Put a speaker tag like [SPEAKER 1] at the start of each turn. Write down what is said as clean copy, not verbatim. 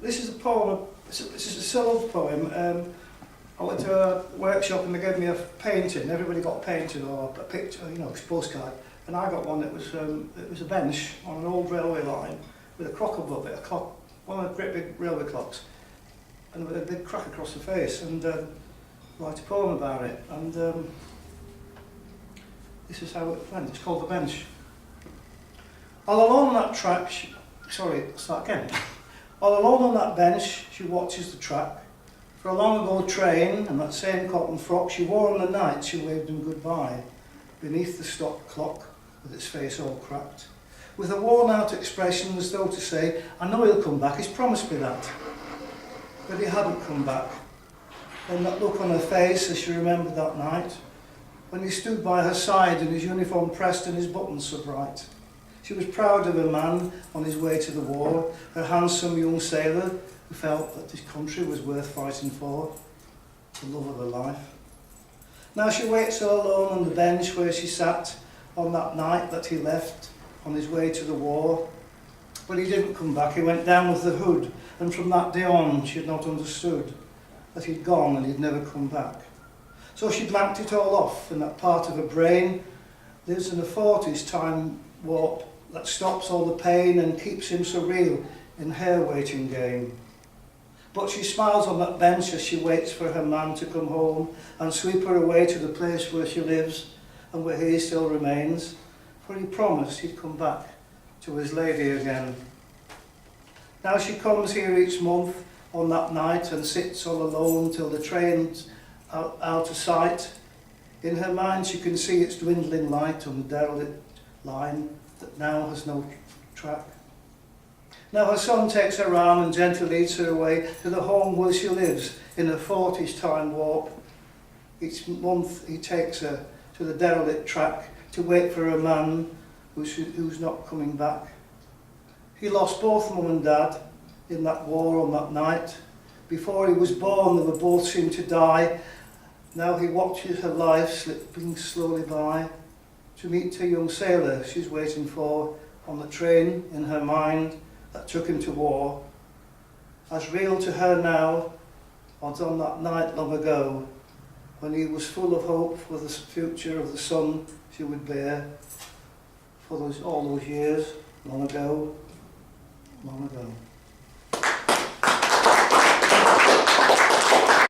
[SPEAKER 1] This is a poem, it's a soul poem. I went to a workshop and they gave me a painting. Everybody got a painting or a picture, you know, a postcard. And I got one that was, it was a bench on an old railway line with a clock above it, a clock, one of the great big railway clocks, and with a big crack across the face, and write a poem about it. And this is how it went. It's called The Bench. All along that track, start again. All alone on that bench, she watches the track. For a long ago train and that same cotton frock she wore on the night, she waved him goodbye. Beneath the stopped clock, with its face all cracked. With a worn out expression as though to say, I know he'll come back, he's promised me that. But he hadn't come back. Then that look on her face as she remembered that night, when he stood by her side in his uniform pressed and his buttons so bright. She was proud of a man on his way to the war, a handsome young sailor who felt that his country was worth fighting for, the love of her life. Now she waits all alone on the bench where she sat on that night that he left on his way to the war. But he didn't come back, he went down with the hood, and from that day on she had not understood that he'd gone and he'd never come back. So she blanked it all off, and that part of her brain lives in a 40s time warp that stops all the pain and keeps him so real in her waiting game. But she smiles on that bench as she waits for her man to come home and sweep her away to the place where she lives and where he still remains, for he promised he'd come back to his lady again. Now she comes here each month on that night and sits all alone till the train's out of sight. In her mind she can see its dwindling light on the derelict line that now has no track. Now her son takes her arm and gently leads her away to the home where she lives in a 40s time warp. Each month he takes her to the derelict track to wait for a man who's not coming back. He lost both mum and dad in that war on that night. Before he was born they were both seemed to die. Now he watches her life slipping slowly by to meet a young sailor she's waiting for on the train in her mind that took him to war. As real to her now as on that night long ago when he was full of hope for the future of the son she would bear for all those years long ago, long ago.